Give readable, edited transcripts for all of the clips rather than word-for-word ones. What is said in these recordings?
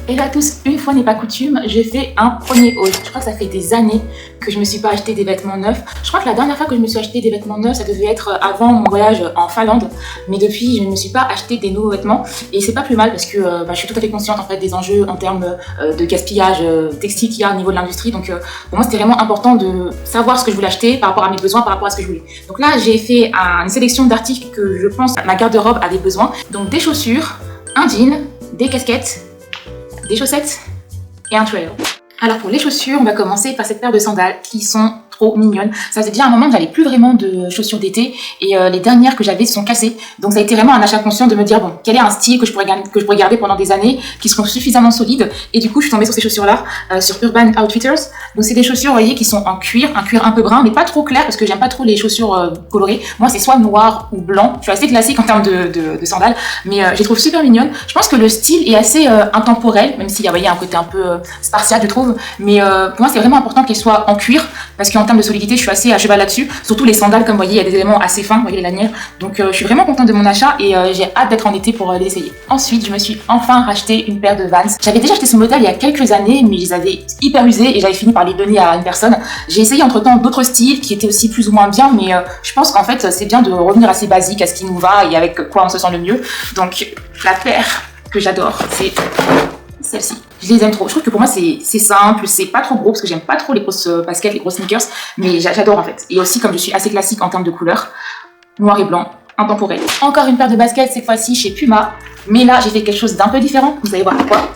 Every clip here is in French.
Hello à tous, une fois n'est pas coutume, j'ai fait un premier haul. Je crois que ça fait des années que je me suis pas acheté des vêtements neufs. Je crois que la dernière fois que je me suis acheté des vêtements neufs, ça devait être avant mon voyage en Finlande. Mais depuis, je ne me suis pas acheté des nouveaux vêtements. Et c'est pas plus mal parce que je suis tout à fait consciente en fait des enjeux en termes de gaspillage textile qu'il y a au niveau de l'industrie. Donc pour moi, c'était vraiment important de savoir ce que je voulais acheter par rapport à mes besoins, par rapport à ce que je voulais. Donc là, j'ai fait une sélection d'articles que je pense ma garde-robe a des besoins. Donc des chaussures, un jean, des casquettes, des chaussettes et un trail. Alors pour les chaussures, on va commencer par cette paire de sandales qui sont trop mignonnes. Ça faisait déjà un moment que j'avais plus vraiment de chaussures d'été et les dernières que j'avais sont cassées. Donc ça a été vraiment un achat conscient de me dire bon, quel est un style que je pourrais garder pendant des années, qui seront suffisamment solides. Et du coup, je suis tombée sur ces chaussures-là, sur Urban Outfitters. Donc c'est des chaussures, vous voyez, qui sont en cuir, un cuir un peu brun, mais pas trop clair parce que j'aime pas trop les chaussures colorées. Moi, c'est soit noir ou blanc. Je suis assez classique en termes de sandales, mais je les trouve super mignonnes. Je pense que le style est assez intemporel, même s'il y a, vous voyez, un côté un peu spartiate, je trouve. Mais pour moi, c'est vraiment important qu'elles soient en cuir parce qu'en termes de solidité, je suis assez à cheval là-dessus. Surtout les sandales, comme vous voyez, il y a des éléments assez fins, vous voyez les lanières. Donc je suis vraiment contente de mon achat et j'ai hâte d'être en été pour les essayer. Ensuite, je me suis enfin racheté une paire de Vans. J'avais déjà acheté ce modèle il y a quelques années, mais je les avais hyper usés et j'avais fini par les donner à une personne. J'ai essayé entre-temps d'autres styles qui étaient aussi plus ou moins bien, mais je pense qu'en fait, c'est bien de revenir assez basique, à ce qui nous va et avec quoi on se sent le mieux. Donc la paire que j'adore, c'est celle-ci. Je les aime trop. Je trouve que pour moi c'est simple, c'est pas trop gros parce que j'aime pas trop les grosses baskets, les grosses sneakers, mais j'adore en fait. Et aussi comme je suis assez classique en termes de couleurs, noir et blanc, intemporel. Encore une paire de baskets cette fois-ci chez Puma, mais là j'ai fait quelque chose d'un peu différent. Vous allez voir pourquoi.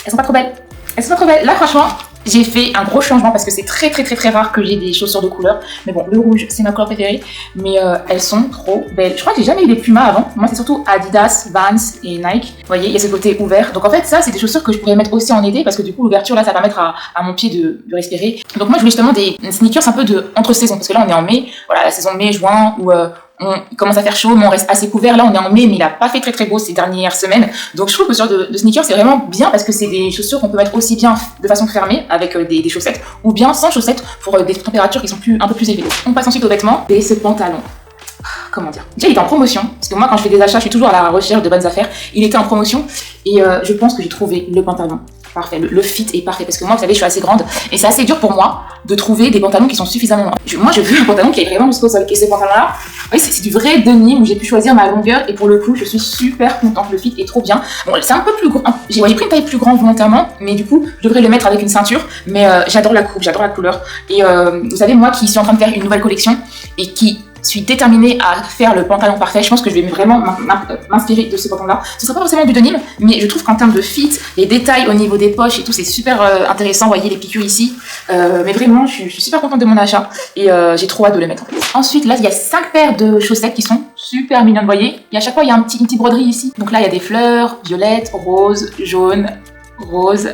Elles sont pas trop belles. Elles sont pas trop belles. Là franchement, j'ai fait un gros changement parce que c'est très rare que j'ai des chaussures de couleur. Mais bon, le rouge, c'est ma couleur préférée. Mais elles sont trop belles. Je crois que j'ai jamais eu des Puma avant. Moi, c'est surtout Adidas, Vans et Nike. Vous voyez, il y a ce côté ouvert. Donc en fait, ça, c'est des chaussures que je pourrais mettre aussi en été parce que du coup, l'ouverture, là, ça va permettre à mon pied de respirer. Donc moi, je voulais justement des sneakers un peu entre saison. Parce que là, on est en mai. Voilà, la saison mai, juin, où il commence à faire chaud, mais on reste assez couvert. Là, on est en mai, mais il n'a pas fait très beau ces dernières semaines. Donc, je trouve que ce genre de sneakers, c'est vraiment bien parce que c'est des chaussures qu'on peut mettre aussi bien de façon fermée avec des chaussettes ou bien sans chaussettes pour des températures qui sont un peu plus élevées. On passe ensuite aux vêtements et ce pantalon. Comment dire? Déjà, il est en promotion parce que moi, quand je fais des achats, je suis toujours à la recherche de bonnes affaires. Il était en promotion et je pense que j'ai trouvé le pantalon parfait. Le fit est parfait parce que moi, vous savez, je suis assez grande et c'est assez dur pour moi de trouver des pantalons qui sont suffisamment longs. Moi, je veux un pantalon qui est vraiment jusqu'au sol. Et ce pantalon-là, oui, c'est du vrai denim où j'ai pu choisir ma longueur et pour le coup, je suis super contente. Le fit est trop bien. Bon, c'est un peu plus grand. J'ai pris une taille plus grande volontairement, mais du coup, je devrais le mettre avec une ceinture. Mais j'adore la coupe, j'adore la couleur. Et vous savez, moi qui suis en train de faire une nouvelle collection et qui suis déterminée à faire le pantalon parfait. Je pense que je vais vraiment m'inspirer de ce pantalon-là. Ce ne sera pas forcément du denim, mais je trouve qu'en termes de fit, les détails au niveau des poches et tout, c'est super intéressant. Vous voyez les piqûres ici. Mais vraiment, je suis super contente de mon achat et j'ai trop hâte de le mettre en fait. Ensuite, là, il y a 5 paires de chaussettes qui sont super mignonnes, vous voyez. Et à chaque fois, il y a une petite broderie ici. Donc là, il y a des fleurs, violettes, rose, jaune, rose,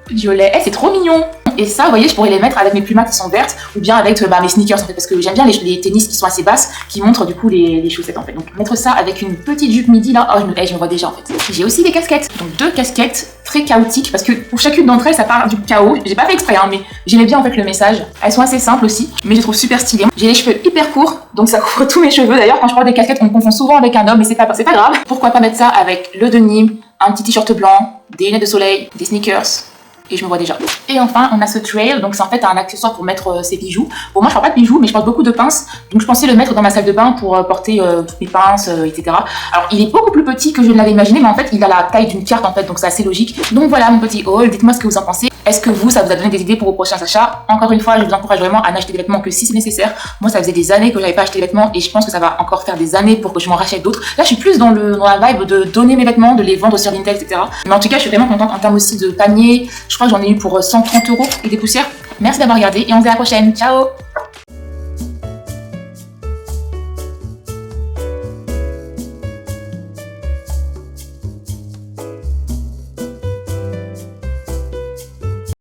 violet. C'est trop mignon. Et ça, vous voyez, je pourrais les mettre avec mes Pumas qui sont vertes ou bien avec mes sneakers en fait, parce que j'aime bien les tennis qui sont assez basses, qui montrent du coup les chaussettes en fait. Donc mettre ça avec une petite jupe midi là, oh je me vois déjà en fait. J'ai aussi des casquettes, donc 2 casquettes très chaotiques parce que pour chacune d'entre elles ça part du chaos. J'ai pas fait exprès mais j'aimais bien en fait le message. Elles sont assez simples aussi, mais je les trouve super stylées. J'ai les cheveux hyper courts, donc ça couvre tous mes cheveux. D'ailleurs quand je porte des casquettes, on me confond souvent avec un homme, mais c'est pas grave. Pourquoi pas mettre ça avec le denim, un petit t-shirt blanc, des lunettes de soleil, des sneakers. Et je me vois déjà. Et enfin, on a ce trail, donc c'est en fait un accessoire pour mettre ses bijoux. Bon, moi je porte pas de bijoux, mais je porte beaucoup de pinces, donc je pensais le mettre dans ma salle de bain pour porter toutes mes pinces, etc. Alors il est beaucoup plus petit que je ne l'avais imaginé, mais en fait il a la taille d'une carte en fait, donc c'est assez logique. Donc voilà mon petit haul, dites-moi ce que vous en pensez. Est-ce que ça vous a donné des idées pour vos prochains achats? Encore une fois, je vous encourage vraiment à n'acheter des vêtements que si c'est nécessaire. Moi ça faisait des années que j'avais pas acheté des vêtements et je pense que ça va encore faire des années pour que je m'en rachète d'autres. Là je suis plus dans la vibe de donner mes vêtements, de les vendre sur Vinted, etc. Mais en tout cas je suis vraiment contente en termes aussi de panier. Je crois que j'en ai eu pour 130 € et des poussières. Merci d'avoir regardé et on se dit à la prochaine. Ciao!